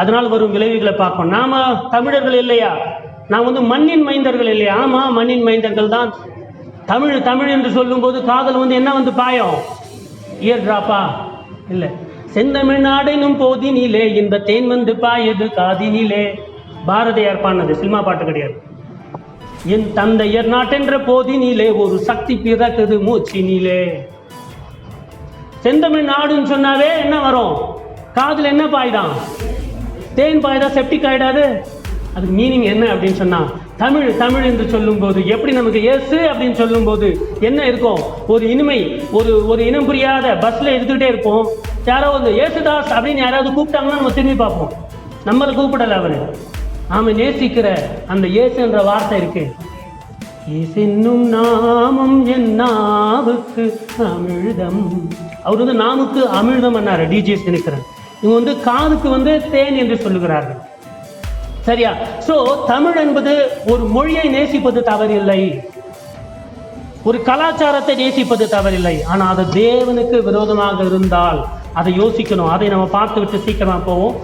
அதனால் வரும் விளைவுகளை பார்ப்போம். நாம தமிழர்கள் இல்லையா? நாம் மண்ணின் மைந்தர்கள் இல்லையா? ஆமா, மண்ணின் மைந்தர்கள் தான். தமிழ் தமிழ் என்று சொல்லும் போது காதல் என்ன பாயம்? இயர் டிராப்பா இல்லை. செந்தமிழ்நாடெனும் போதினிலே இந்த தேன் பாயது காதினிலே. பாரதியார் பாடினது, சினிமா பாட்டு கிடையாது. என் தந்தையர் நாட்டென்ற போதினிலே ஒரு சக்தி பிறக்குது மூச்சினிலே. செந்தமிழ் நாடுன்னு சொன்னாவே என்ன வரும்? காதுல என்ன பாய்தான்? தேன் பாய்தா? செப்டிக் ஆயிடாது? அதுக்கு மீனிங் என்ன அப்படின்னு சொன்னா, தமிழ் தமிழ் என்று சொல்லும் போது எப்படி நமக்கு இயேசு அப்படின்னு சொல்லும் போது என்ன இருக்கும்? ஒரு இனிமை, ஒரு இனம் புரியாத பஸ்ல எடுத்துக்கிட்டே இருப்போம். யாரோ இயேசுதாஸ் அப்படின்னு யாராவது கூப்பிட்டாங்கன்னா நம்ம திரும்பி பார்ப்போம். நம்மளை கூப்பிடல அவரு. நாம நேசிக்கிற அந்த இயேசு என்ற வார்த்தை இருக்கு. இயேசென்னும் நாமம் என் நாவுக்கு அமிழ்தம். அவர் நாமுக்கு அமிழ்தம் என்னாரு டிஜிஎஸ் நினைக்கிறேன். இவங்க காதுக்கு தேன் என்று சொல்லுகிறார்கள். சரியா? சோ தமிழ் என்பது ஒரு மொழியை நேசிப்பது தவறில்லை, ஒரு கலாச்சாரத்தை நேசிப்பது தவறில்லை. ஆனா அது தேவனுக்கு விரோதமாக இருந்தால் அதை யோசிக்கணும். அதை நம்ம பார்த்து விட்டு சீக்கிரமா போவோம்.